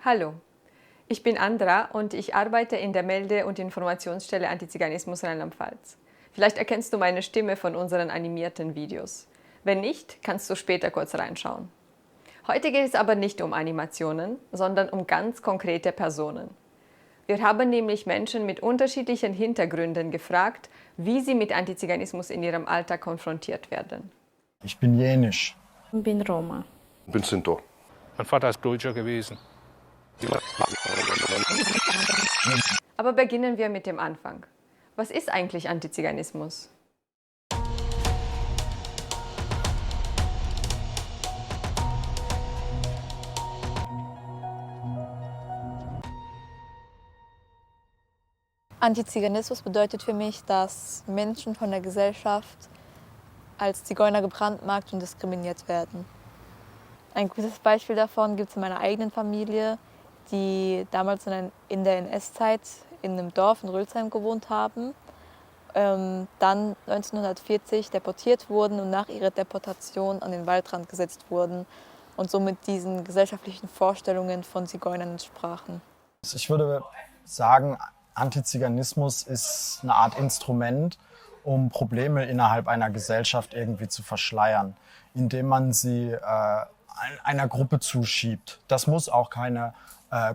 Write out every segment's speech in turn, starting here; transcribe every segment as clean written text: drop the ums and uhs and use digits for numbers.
Hallo, ich bin Andra und ich arbeite in der Melde- und Informationsstelle Antiziganismus Rheinland-Pfalz. Vielleicht erkennst du meine Stimme von unseren animierten Videos. Wenn nicht, kannst du später kurz reinschauen. Heute geht es aber nicht um Animationen, sondern um ganz konkrete Personen. Wir haben nämlich Menschen mit unterschiedlichen Hintergründen gefragt, wie sie mit Antiziganismus in ihrem Alltag konfrontiert werden. Ich bin jenisch. Ich bin Roma. Ich bin Sinto. Mein Vater ist Deutscher gewesen. Aber beginnen wir mit dem Anfang. Was ist eigentlich Antiziganismus? Antiziganismus bedeutet für mich, dass Menschen von der Gesellschaft als Zigeuner gebrandmarkt und diskriminiert werden. Ein gutes Beispiel davon gibt es in meiner eigenen Familie, die damals in der NS-Zeit in einem Dorf in Rülsheim gewohnt haben, dann 1940 deportiert wurden und nach ihrer Deportation an den Waldrand gesetzt wurden und somit diesen gesellschaftlichen Vorstellungen von Zigeunern entsprachen. Ich würde sagen, Antiziganismus ist eine Art Instrument, um Probleme innerhalb einer Gesellschaft irgendwie zu verschleiern, indem man sie einer Gruppe zuschiebt. Das muss auch keine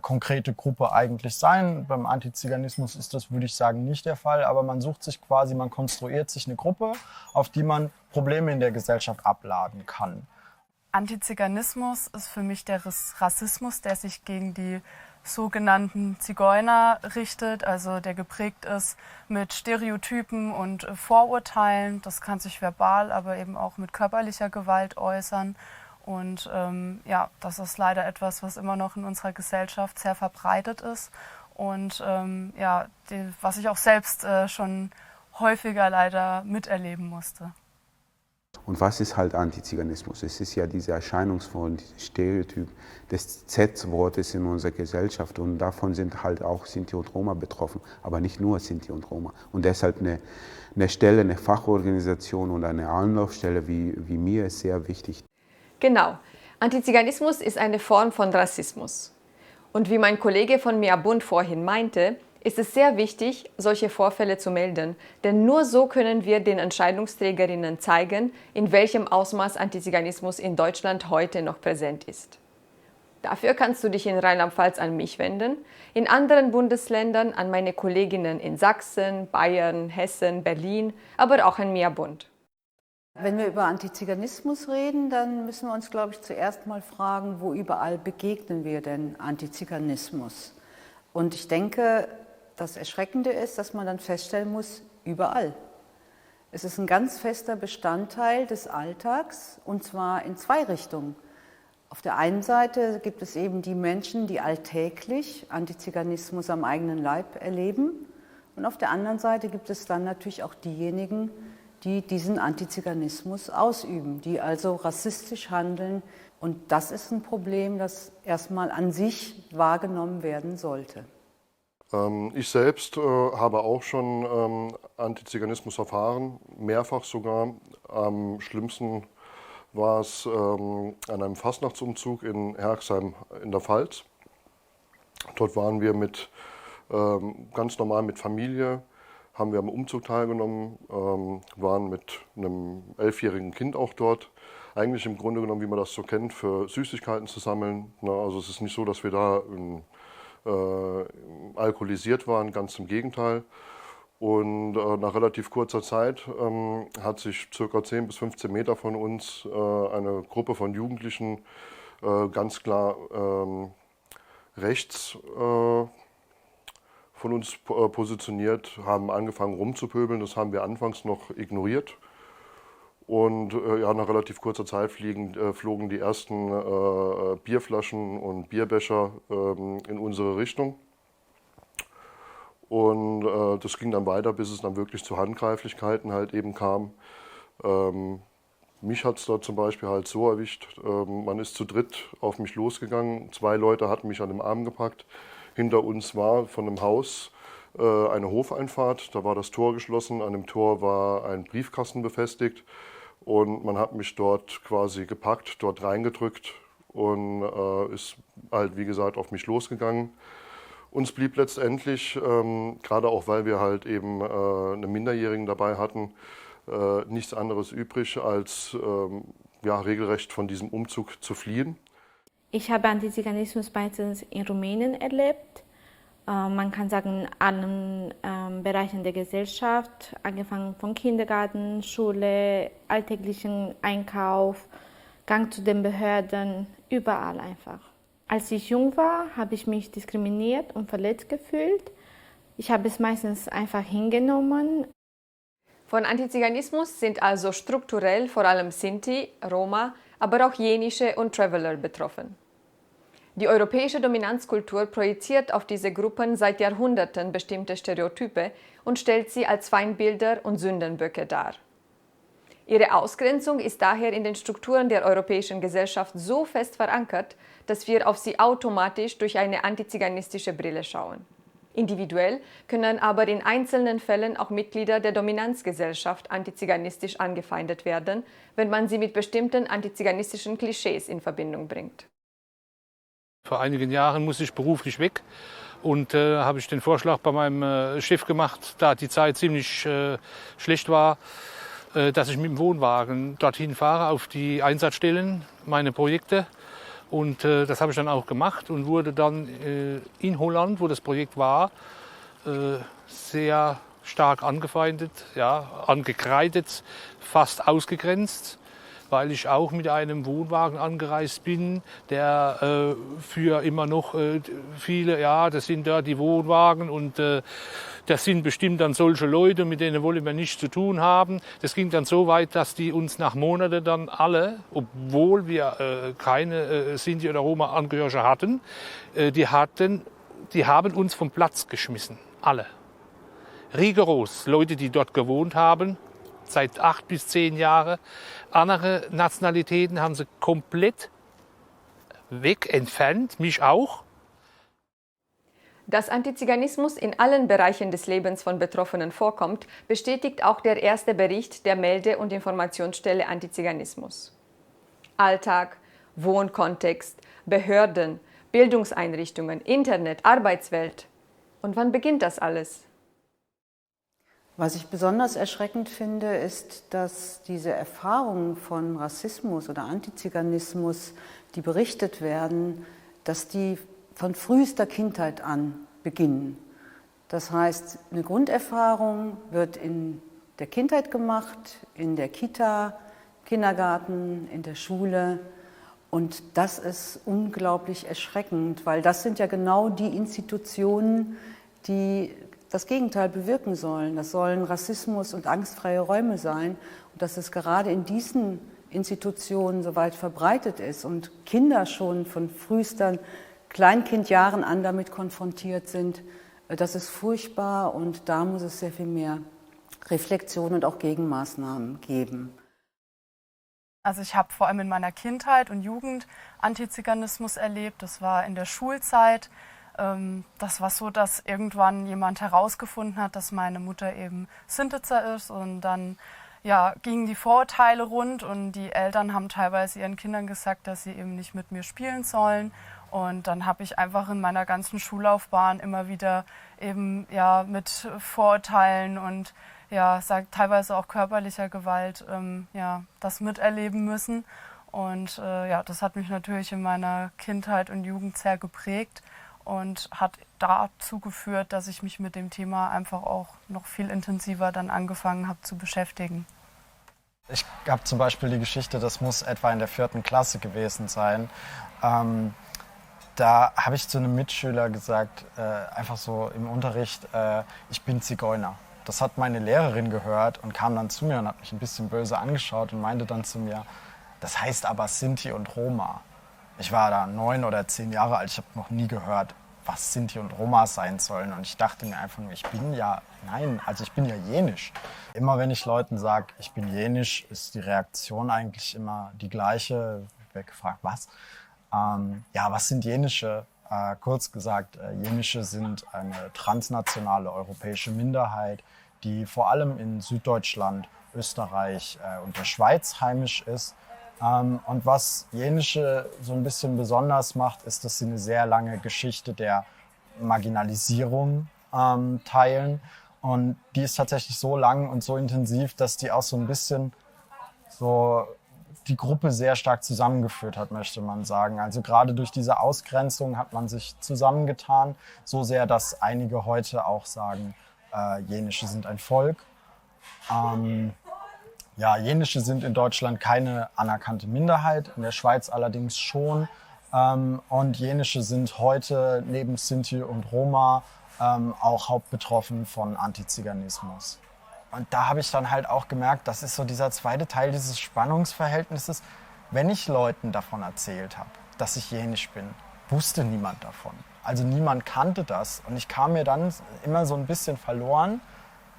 konkrete Gruppe eigentlich sein. Beim Antiziganismus ist das, würde ich sagen, nicht der Fall, aber man sucht sich quasi, man konstruiert sich eine Gruppe, auf die man Probleme in der Gesellschaft abladen kann. Antiziganismus ist für mich der Rassismus, der sich gegen die sogenannten Zigeuner richtet, also der geprägt ist mit Stereotypen und Vorurteilen. Das kann sich verbal, aber eben auch mit körperlicher Gewalt äußern. Und das ist leider etwas, was immer noch in unserer Gesellschaft sehr verbreitet ist und was ich auch selbst schon häufiger leider miterleben musste. Und was ist halt Antiziganismus? Es ist ja diese Erscheinungsform, dieses Stereotyp des Z-Wortes in unserer Gesellschaft. Und davon sind halt auch Sinti und Roma betroffen, aber nicht nur Sinti und Roma. Und deshalb eine Stelle, eine Fachorganisation und eine Anlaufstelle wie mir ist sehr wichtig. Genau, Antiziganismus ist eine Form von Rassismus. Und wie mein Kollege von Mia Bund vorhin meinte, ist es sehr wichtig, solche Vorfälle zu melden, denn nur so können wir den Entscheidungsträgerinnen zeigen, in welchem Ausmaß Antiziganismus in Deutschland heute noch präsent ist. Dafür kannst du dich in Rheinland-Pfalz an mich wenden, in anderen Bundesländern an meine Kolleginnen in Sachsen, Bayern, Hessen, Berlin, aber auch an Mia Bund. Wenn wir über Antiziganismus reden, dann müssen wir uns, glaube ich, zuerst mal fragen, wo überall begegnen wir denn Antiziganismus? Und ich denke, das Erschreckende ist, dass man dann feststellen muss, überall. Es ist ein ganz fester Bestandteil des Alltags, und zwar in zwei Richtungen. Auf der einen Seite gibt es eben die Menschen, die alltäglich Antiziganismus am eigenen Leib erleben. Und auf der anderen Seite gibt es dann natürlich auch diejenigen, die diesen Antiziganismus ausüben, die also rassistisch handeln. Und das ist ein Problem, das erstmal an sich wahrgenommen werden sollte. Ich selbst habe auch schon Antiziganismus erfahren, mehrfach sogar. Am schlimmsten war es an einem Fastnachtsumzug in Herxheim in der Pfalz. Dort waren wir ganz normal mit Familie, haben wir am Umzug teilgenommen, waren mit einem 11-jährigen Kind auch dort. Eigentlich im Grunde genommen, wie man das so kennt, für Süßigkeiten zu sammeln. Also es ist nicht so, dass wir da alkoholisiert waren, ganz im Gegenteil. Und nach relativ kurzer Zeit hat sich ca. 10 bis 15 Meter von uns eine Gruppe von Jugendlichen ganz klar rechts von uns positioniert, haben angefangen rumzupöbeln. Das haben wir anfangs noch ignoriert. Und nach relativ kurzer Zeit flogen die ersten Bierflaschen und Bierbecher in unsere Richtung. Und das ging dann weiter, bis es dann wirklich zu Handgreiflichkeiten halt eben kam. Mich hat es da zum Beispiel halt so erwischt, man ist zu dritt auf mich losgegangen. 2 Leute hatten mich an den Arm gepackt. Hinter uns war von einem Haus eine Hofeinfahrt, da war das Tor geschlossen. An dem Tor war ein Briefkasten befestigt. Und man hat mich dort quasi gepackt, dort reingedrückt und ist halt, wie gesagt, auf mich losgegangen. Uns blieb letztendlich, gerade auch weil wir halt eben eine Minderjährigen dabei hatten, nichts anderes übrig, als ja, regelrecht von diesem Umzug zu fliehen. Ich habe Antiziganismus meistens in Rumänien erlebt. Man kann sagen, in allen Bereichen der Gesellschaft, angefangen von Kindergarten, Schule, alltäglichen Einkauf, Gang zu den Behörden, überall einfach. Als ich jung war, habe ich mich diskriminiert und verletzt gefühlt. Ich habe es meistens einfach hingenommen. Von Antiziganismus sind also strukturell vor allem Sinti, Roma, aber auch Jenische und Traveler betroffen. Die europäische Dominanzkultur projiziert auf diese Gruppen seit Jahrhunderten bestimmte Stereotype und stellt sie als Feindbilder und Sündenböcke dar. Ihre Ausgrenzung ist daher in den Strukturen der europäischen Gesellschaft so fest verankert, dass wir auf sie automatisch durch eine antiziganistische Brille schauen. Individuell können aber in einzelnen Fällen auch Mitglieder der Dominanzgesellschaft antiziganistisch angefeindet werden, wenn man sie mit bestimmten antiziganistischen Klischees in Verbindung bringt. Vor einigen Jahren musste ich beruflich weg und habe ich den Vorschlag bei meinem Chef gemacht, da die Zeit ziemlich schlecht war, dass ich mit dem Wohnwagen dorthin fahre auf die Einsatzstellen, meine Projekte. Und das habe ich dann auch gemacht und wurde dann in Holland, wo das Projekt war, sehr stark angefeindet, ja, angekreidet, fast ausgegrenzt, weil ich auch mit einem Wohnwagen angereist bin, der für immer noch viele, ja, das sind da die Wohnwagen und das sind bestimmt dann solche Leute, mit denen wollen wir nichts zu tun haben. Das ging dann so weit, dass die uns nach Monaten dann alle, obwohl wir keine Sinti oder Roma-Angehörige hatten, die haben uns vom Platz geschmissen. Alle. Rigoros. Leute, die dort gewohnt haben, seit 8 bis 10 Jahren. Andere Nationalitäten haben sie komplett entfernt, mich auch. Dass Antiziganismus in allen Bereichen des Lebens von Betroffenen vorkommt, bestätigt auch der erste Bericht der Melde- und Informationsstelle Antiziganismus. Alltag, Wohnkontext, Behörden, Bildungseinrichtungen, Internet, Arbeitswelt. Und wann beginnt das alles? Was ich besonders erschreckend finde, ist, dass diese Erfahrungen von Rassismus oder Antiziganismus, die berichtet werden, dass die von frühester Kindheit an beginnen. Das heißt, eine Grunderfahrung wird in der Kindheit gemacht, in der Kita, Kindergarten, in der Schule. Und das ist unglaublich erschreckend, weil das sind ja genau die Institutionen, die das Gegenteil bewirken sollen. Das sollen Rassismus und angstfreie Räume sein. Und dass es gerade in diesen Institutionen so weit verbreitet ist und Kinder schon von frühesten Kleinkindjahren an damit konfrontiert sind, das ist furchtbar und da muss es sehr viel mehr Reflexion und auch Gegenmaßnahmen geben. Also ich habe vor allem in meiner Kindheit und Jugend Antiziganismus erlebt. Das war in der Schulzeit. Das war so, dass irgendwann jemand herausgefunden hat, dass meine Mutter eben Sintetzer ist und dann ja, gingen die Vorurteile rund und die Eltern haben teilweise ihren Kindern gesagt, dass sie eben nicht mit mir spielen sollen. Und dann habe ich einfach in meiner ganzen Schullaufbahn immer wieder eben ja mit Vorurteilen und ja, teilweise auch körperlicher Gewalt ja, das miterleben müssen. Und ja, das hat mich natürlich in meiner Kindheit und Jugend sehr geprägt und hat dazu geführt, dass ich mich mit dem Thema einfach auch noch viel intensiver dann angefangen habe zu beschäftigen. Ich habe zum Beispiel die Geschichte, das muss etwa in der 4. Klasse gewesen sein. Da habe ich zu einem Mitschüler gesagt, einfach so im Unterricht, ich bin Zigeuner. Das hat meine Lehrerin gehört und kam dann zu mir und hat mich ein bisschen böse angeschaut und meinte dann zu mir, das heißt aber Sinti und Roma. Ich war da 9 oder 10 Jahre alt, ich habe noch nie gehört, was Sinti und Roma sein sollen. Und ich dachte mir einfach nur, ich bin ja jenisch. Immer wenn ich Leuten sage, ich bin jenisch, ist die Reaktion eigentlich immer die gleiche. Ich werde gefragt, was? Ja, was sind Jenische? Kurz gesagt, Jenische sind eine transnationale europäische Minderheit, die vor allem in Süddeutschland, Österreich und der Schweiz heimisch ist. Und was Jenische so ein bisschen besonders macht, ist, dass sie eine sehr lange Geschichte der Marginalisierung teilen. Und die ist tatsächlich so lang und so intensiv, dass die auch so ein bisschen so die Gruppe sehr stark zusammengeführt hat, möchte man sagen. Also gerade durch diese Ausgrenzung hat man sich zusammengetan, so sehr, dass einige heute auch sagen, Jenische sind ein Volk. Ja, Jenische sind in Deutschland keine anerkannte Minderheit, in der Schweiz allerdings schon. Und Jenische sind heute neben Sinti und Roma auch hauptbetroffen von Antiziganismus. Und da habe ich dann halt auch gemerkt, das ist so dieser zweite Teil dieses Spannungsverhältnisses. Wenn ich Leuten davon erzählt habe, dass ich Jenisch bin, wusste niemand davon. Also niemand kannte das. Und ich kam mir dann immer so ein bisschen verloren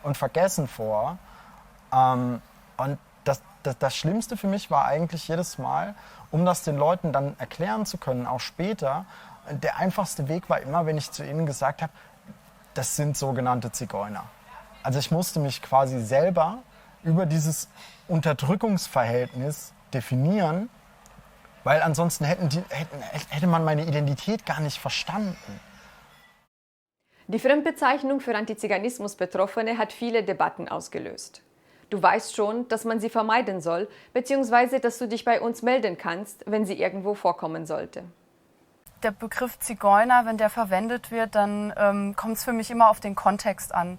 und vergessen vor. Und das Schlimmste für mich war eigentlich jedes Mal, um das den Leuten dann erklären zu können, auch später, der einfachste Weg war immer, wenn ich zu ihnen gesagt habe, das sind sogenannte Zigeuner. Also ich musste mich quasi selber über dieses Unterdrückungsverhältnis definieren, weil ansonsten hätte man meine Identität gar nicht verstanden. Die Fremdbezeichnung für Antiziganismus-Betroffene hat viele Debatten ausgelöst. Du weißt schon, dass man sie vermeiden soll, beziehungsweise dass du dich bei uns melden kannst, wenn sie irgendwo vorkommen sollte. Der Begriff Zigeuner, wenn der verwendet wird, dann kommt es für mich immer auf den Kontext an.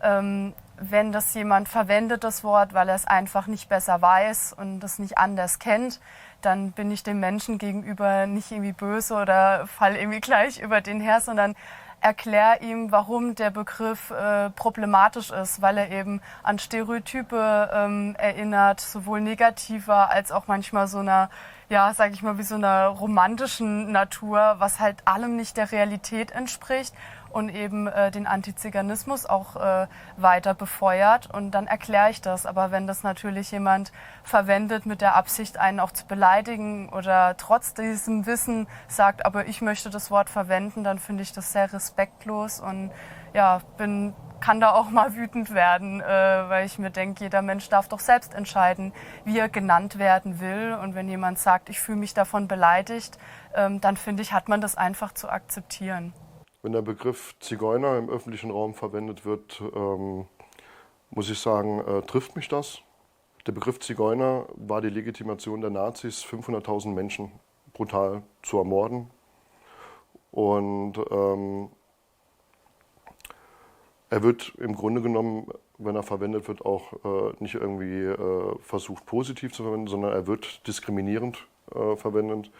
Wenn das jemand verwendet, das Wort, weil er es einfach nicht besser weiß und das nicht anders kennt, dann bin ich dem Menschen gegenüber nicht irgendwie böse oder falle irgendwie gleich über den her, sondern erkläre ihm, warum der Begriff problematisch ist, weil er eben an Stereotype erinnert, sowohl negativer als auch manchmal so einer, ja, sag ich mal, wie so einer romantischen Natur, was halt allem nicht der Realität entspricht und eben den Antiziganismus auch weiter befeuert. Und dann erkläre ich das. Aber wenn das natürlich jemand verwendet mit der Absicht, einen auch zu beleidigen oder trotz diesem Wissen sagt, aber ich möchte das Wort verwenden, dann finde ich das sehr respektlos und ja, kann da auch mal wütend werden, weil ich mir denke, jeder Mensch darf doch selbst entscheiden, wie er genannt werden will. Und wenn jemand sagt, ich fühle mich davon beleidigt, dann finde ich, hat man das einfach zu akzeptieren. Wenn der Begriff Zigeuner im öffentlichen Raum verwendet wird, muss ich sagen, trifft mich das. Der Begriff Zigeuner war die Legitimation der Nazis, 500.000 Menschen brutal zu ermorden. Und er wird im Grunde genommen, wenn er verwendet wird, auch nicht irgendwie versucht positiv zu verwenden, sondern er wird diskriminierend verwendet.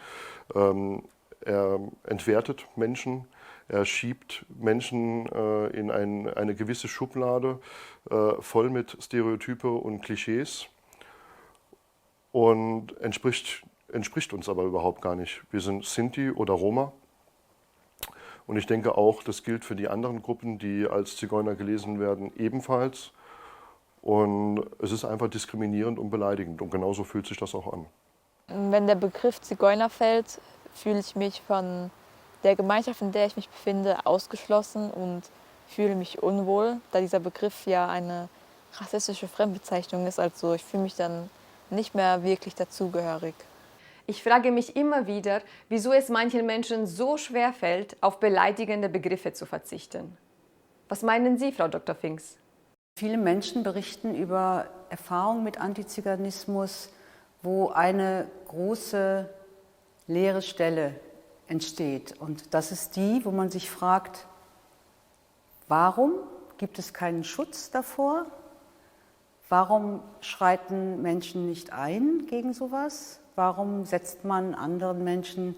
Er entwertet Menschen. Er schiebt Menschen in eine gewisse Schublade, voll mit Stereotype und Klischees und entspricht uns aber überhaupt gar nicht. Wir sind Sinti oder Roma und ich denke auch, das gilt für die anderen Gruppen, die als Zigeuner gelesen werden, ebenfalls. Und es ist einfach diskriminierend und beleidigend und genauso fühlt sich das auch an. Wenn der Begriff Zigeuner fällt, fühle ich mich von der Gemeinschaft, in der ich mich befinde, ausgeschlossen und fühle mich unwohl, da dieser Begriff ja eine rassistische Fremdbezeichnung ist. Also ich fühle mich dann nicht mehr wirklich dazugehörig. Ich frage mich immer wieder, wieso es manchen Menschen so schwer fällt, auf beleidigende Begriffe zu verzichten. Was meinen Sie, Frau Dr. Finks? Viele Menschen berichten über Erfahrungen mit Antiziganismus, wo eine große leere Stelle entsteht. Und das ist die, wo man sich fragt, warum gibt es keinen Schutz davor? Warum schreiten Menschen nicht ein gegen sowas? Warum setzt man anderen Menschen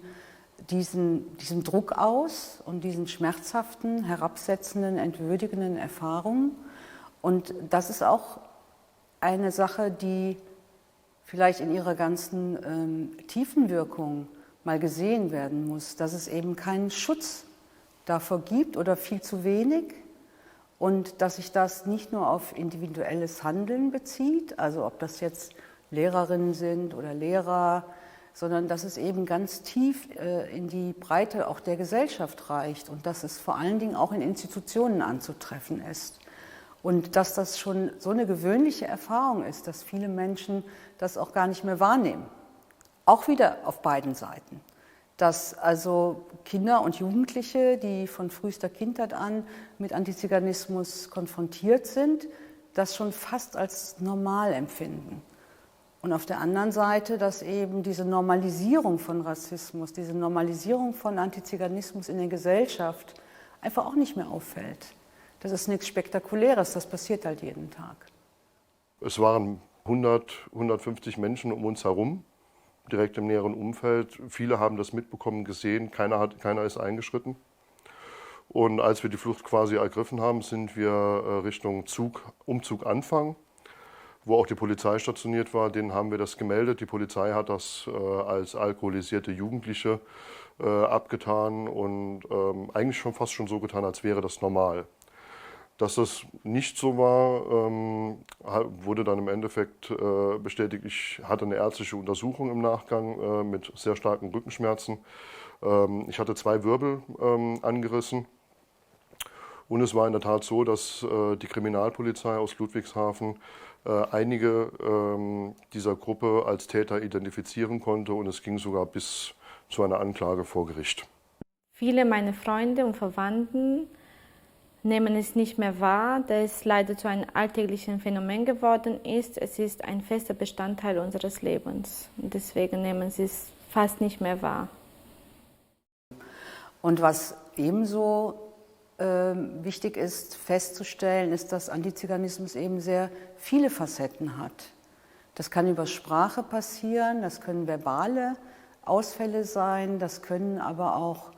diesen Druck aus und diesen schmerzhaften, herabsetzenden, entwürdigenden Erfahrungen? Und das ist auch eine Sache, die vielleicht in ihrer ganzen Tiefenwirkung mal gesehen werden muss, dass es eben keinen Schutz davor gibt oder viel zu wenig und dass sich das nicht nur auf individuelles Handeln bezieht, also ob das jetzt Lehrerinnen sind oder Lehrer, sondern dass es eben ganz tief in die Breite auch der Gesellschaft reicht und dass es vor allen Dingen auch in Institutionen anzutreffen ist. Und dass das schon so eine gewöhnliche Erfahrung ist, dass viele Menschen das auch gar nicht mehr wahrnehmen. Auch wieder auf beiden Seiten. Dass also Kinder und Jugendliche, die von frühester Kindheit an mit Antiziganismus konfrontiert sind, das schon fast als normal empfinden. Und auf der anderen Seite, dass eben diese Normalisierung von Rassismus, diese Normalisierung von Antiziganismus in der Gesellschaft einfach auch nicht mehr auffällt. Das ist nichts Spektakuläres, das passiert halt jeden Tag. Es waren 150 Menschen um uns herum, direkt im näheren Umfeld. Viele haben das mitbekommen, gesehen, keiner ist eingeschritten. Und als wir die Flucht quasi ergriffen haben, sind wir Richtung Umzug Anfang, wo auch die Polizei stationiert war. Denen haben wir das gemeldet. Die Polizei hat das als alkoholisierte Jugendliche abgetan und eigentlich fast schon so getan, als wäre das normal. Dass das nicht so war, wurde dann im Endeffekt bestätigt. Ich hatte eine ärztliche Untersuchung im Nachgang mit sehr starken Rückenschmerzen. Ich hatte 2 Wirbel angerissen. Und es war in der Tat so, dass die Kriminalpolizei aus Ludwigshafen einige dieser Gruppe als Täter identifizieren konnte. Und es ging sogar bis zu einer Anklage vor Gericht. Viele meiner Freunde und Verwandten nehmen es nicht mehr wahr, da es leider zu einem alltäglichen Phänomen geworden ist. Es ist ein fester Bestandteil unseres Lebens. Und deswegen nehmen sie es fast nicht mehr wahr. Und was ebenso wichtig ist festzustellen, ist, dass Antiziganismus eben sehr viele Facetten hat. Das kann über Sprache passieren, das können verbale Ausfälle sein, das können aber auch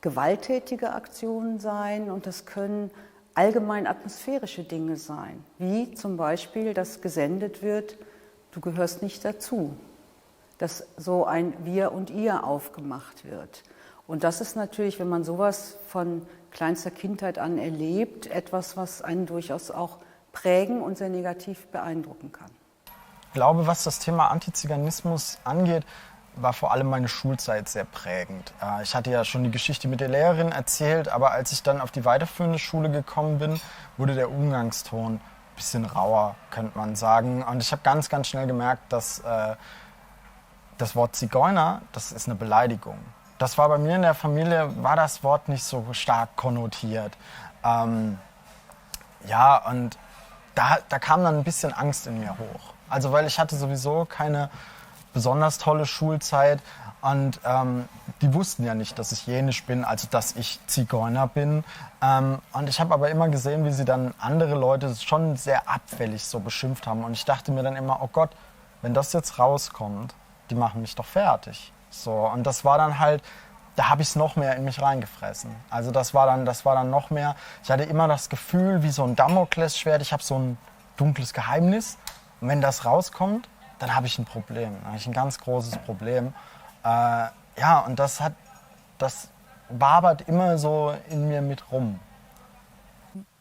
gewalttätige Aktionen sein und das können allgemein atmosphärische Dinge sein, wie zum Beispiel, dass gesendet wird, du gehörst nicht dazu, dass so ein Wir und Ihr aufgemacht wird. Und das ist natürlich, wenn man sowas von kleinster Kindheit an erlebt, etwas, was einen durchaus auch prägen und sehr negativ beeindrucken kann. Ich glaube, was das Thema Antiziganismus angeht, war vor allem meine Schulzeit sehr prägend. Ich hatte ja schon die Geschichte mit der Lehrerin erzählt, aber als ich dann auf die weiterführende Schule gekommen bin, wurde der Umgangston ein bisschen rauer, könnte man sagen. Und ich habe ganz, ganz schnell gemerkt, dass das Wort Zigeuner, das ist eine Beleidigung. Das war bei mir in der Familie, war das Wort nicht so stark konnotiert. Ja, und da kam dann ein bisschen Angst in mir hoch. Also weil ich hatte sowieso keine besonders tolle Schulzeit und die wussten ja nicht, dass ich jenisch bin, also dass ich Zigeuner bin. Und ich habe aber immer gesehen, wie sie dann andere Leute schon sehr abfällig so beschimpft haben. Und ich dachte mir dann immer, oh Gott, wenn das jetzt rauskommt, die machen mich doch fertig. So, und das war dann halt, da habe ich es noch mehr in mich reingefressen. Also das war dann noch mehr, ich hatte immer das Gefühl, wie so ein Damoklesschwert, ich habe so ein dunkles Geheimnis. Und wenn das rauskommt, dann habe ich ein Problem, dann habe ich ein ganz großes Problem. Ja, und das wabert immer so in mir mit rum.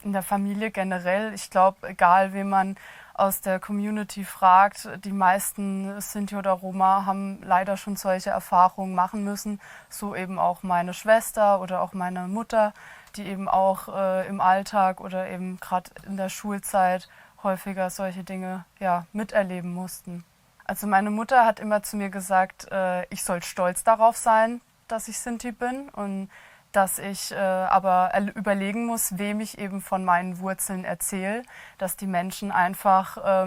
In der Familie generell, ich glaube, egal wen man aus der Community fragt, die meisten Sinti oder Roma haben leider schon solche Erfahrungen machen müssen. So eben auch meine Schwester oder auch meine Mutter, die eben auch im Alltag oder eben gerade in der Schulzeit häufiger solche Dinge miterleben mussten. Also meine Mutter hat immer zu mir gesagt, ich soll stolz darauf sein, dass ich Sinti bin und dass ich aber überlegen muss, wem ich eben von meinen Wurzeln erzähle, dass die Menschen einfach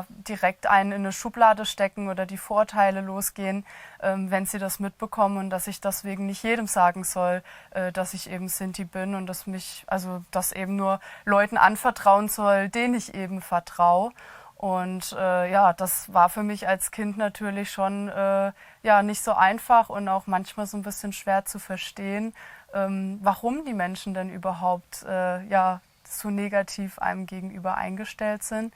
direkt einen in eine Schublade stecken oder die Vorurteile losgehen, wenn sie das mitbekommen und dass ich deswegen nicht jedem sagen soll, dass ich eben Sinti bin und dass eben nur Leuten anvertrauen soll, denen ich eben vertraue. Und das war für mich als Kind natürlich schon nicht so einfach und auch manchmal so ein bisschen schwer zu verstehen, warum die Menschen denn überhaupt so negativ einem gegenüber eingestellt sind.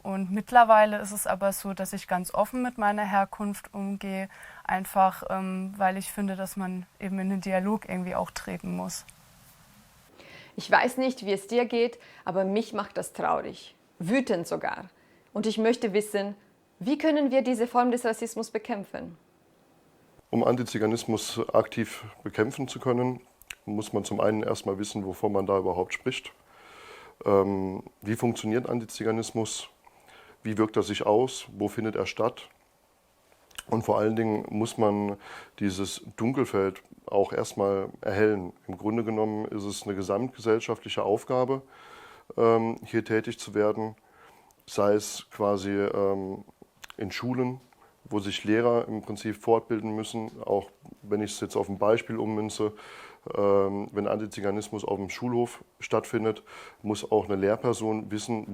Und mittlerweile ist es aber so, dass ich ganz offen mit meiner Herkunft umgehe, einfach weil ich finde, dass man eben in den Dialog irgendwie auch treten muss. Ich weiß nicht, wie es dir geht, aber mich macht das traurig, wütend sogar. Und ich möchte wissen, wie können wir diese Form des Rassismus bekämpfen? Um Antiziganismus aktiv bekämpfen zu können, muss man zum einen erstmal wissen, wovon man da überhaupt spricht. Wie funktioniert Antiziganismus? Wie wirkt er sich aus? Wo findet er statt? Und vor allen Dingen muss man dieses Dunkelfeld auch erstmal erhellen. Im Grunde genommen ist es eine gesamtgesellschaftliche Aufgabe, hier tätig zu werden, sei es quasi in Schulen, wo sich Lehrer im Prinzip fortbilden müssen, auch wenn ich es jetzt auf ein Beispiel ummünze, wenn Antiziganismus auf dem Schulhof stattfindet, muss auch eine Lehrperson wissen,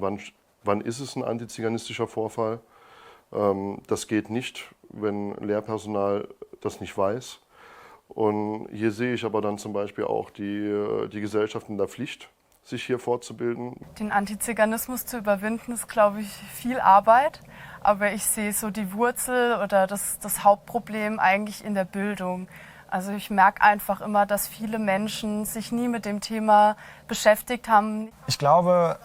wann ist es ein antiziganistischer Vorfall. Das geht nicht, wenn Lehrpersonal das nicht weiß. Und hier sehe ich aber dann zum Beispiel auch die Gesellschaft in der Pflicht, sich hier fortzubilden. Den Antiziganismus zu überwinden, ist, glaube ich, viel Arbeit. Aber ich sehe so die Wurzel oder das Hauptproblem eigentlich in der Bildung. Also ich merke einfach immer, dass viele Menschen sich nie mit dem Thema beschäftigt haben. Ich glaube,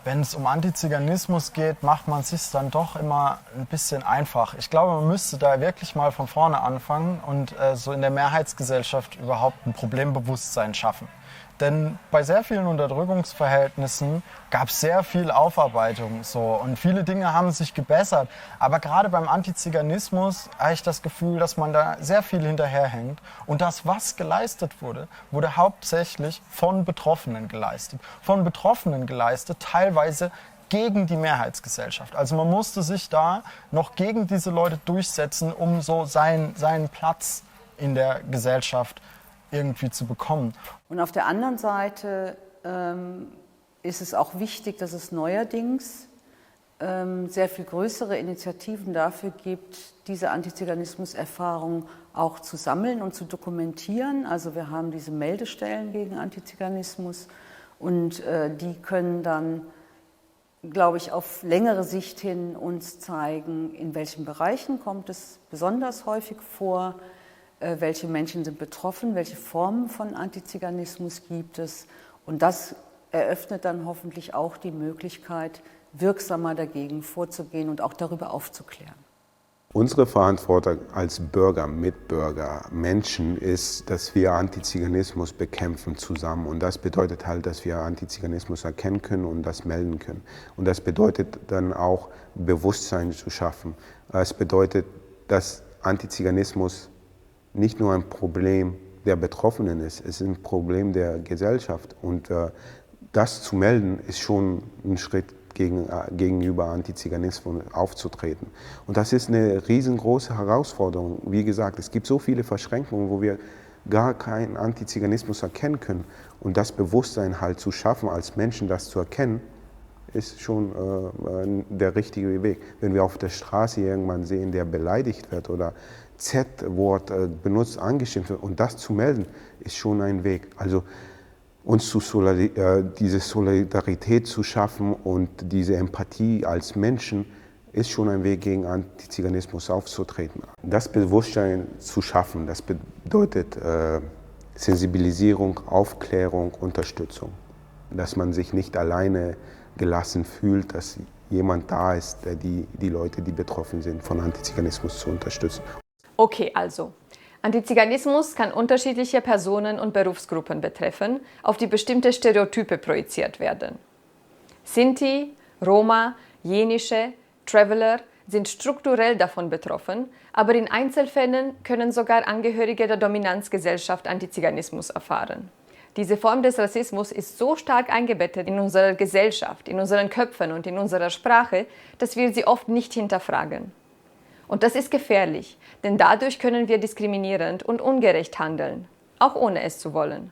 wenn es um Antiziganismus geht, macht man es sich dann doch immer ein bisschen einfach. Ich glaube, man müsste da wirklich mal von vorne anfangen und so in der Mehrheitsgesellschaft überhaupt ein Problembewusstsein schaffen. Denn bei sehr vielen Unterdrückungsverhältnissen gab es sehr viel Aufarbeitung und viele Dinge haben sich gebessert. Aber gerade beim Antiziganismus habe ich das Gefühl, dass man da sehr viel hinterherhängt. Und das, was geleistet wurde, wurde hauptsächlich von Betroffenen geleistet. Von Betroffenen geleistet, teilweise gegen die Mehrheitsgesellschaft. Also man musste sich da noch gegen diese Leute durchsetzen, um so seinen Platz in der Gesellschaft irgendwie zu bekommen. Und auf der anderen Seite ist es auch wichtig, dass es neuerdings sehr viel größere Initiativen dafür gibt, diese Antiziganismus-Erfahrung auch zu sammeln und zu dokumentieren. Also wir haben diese Meldestellen gegen Antiziganismus und die können dann, glaube ich, auf längere Sicht hin uns zeigen, in welchen Bereichen kommt es besonders häufig vor, welche Menschen sind betroffen, welche Formen von Antiziganismus gibt es. Und das eröffnet dann hoffentlich auch die Möglichkeit, wirksamer dagegen vorzugehen und auch darüber aufzuklären. Unsere Verantwortung als Bürger, Mitbürger, Menschen ist, dass wir Antiziganismus bekämpfen zusammen. Und das bedeutet halt, dass wir Antiziganismus erkennen können und das melden können. Und das bedeutet dann auch, Bewusstsein zu schaffen. Es bedeutet, dass Antiziganismus nicht nur ein Problem der Betroffenen ist, es ist ein Problem der Gesellschaft. Und das zu melden, ist schon ein Schritt gegenüber Antiziganismus aufzutreten. Und das ist eine riesengroße Herausforderung. Wie gesagt, es gibt so viele Verschränkungen, wo wir gar keinen Antiziganismus erkennen können. Und das Bewusstsein halt zu schaffen, als Menschen das zu erkennen, ist schon der richtige Weg. Wenn wir auf der Straße irgendwann sehen, der beleidigt wird oder Z-Wort benutzt, angeschimpft wird, und das zu melden, ist schon ein Weg. Also uns diese Solidarität zu schaffen und diese Empathie als Menschen ist schon ein Weg, gegen Antiziganismus aufzutreten. Das Bewusstsein zu schaffen, das bedeutet Sensibilisierung, Aufklärung, Unterstützung. Dass man sich nicht alleine gelassen fühlt, dass jemand da ist, der die Leute, die betroffen sind, von Antiziganismus zu unterstützen. Okay, also. Antiziganismus kann unterschiedliche Personen und Berufsgruppen betreffen, auf die bestimmte Stereotype projiziert werden. Sinti, Roma, Jenische, Traveler sind strukturell davon betroffen, aber in Einzelfällen können sogar Angehörige der Dominanzgesellschaft Antiziganismus erfahren. Diese Form des Rassismus ist so stark eingebettet in unserer Gesellschaft, in unseren Köpfen und in unserer Sprache, dass wir sie oft nicht hinterfragen. Und das ist gefährlich, denn dadurch können wir diskriminierend und ungerecht handeln, auch ohne es zu wollen.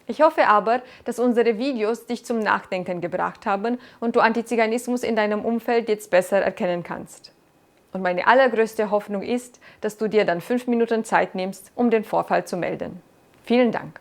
Ich hoffe aber, dass unsere Videos dich zum Nachdenken gebracht haben und du Antiziganismus in deinem Umfeld jetzt besser erkennen kannst. Und meine allergrößte Hoffnung ist, dass du dir dann 5 Minuten Zeit nimmst, um den Vorfall zu melden. Vielen Dank.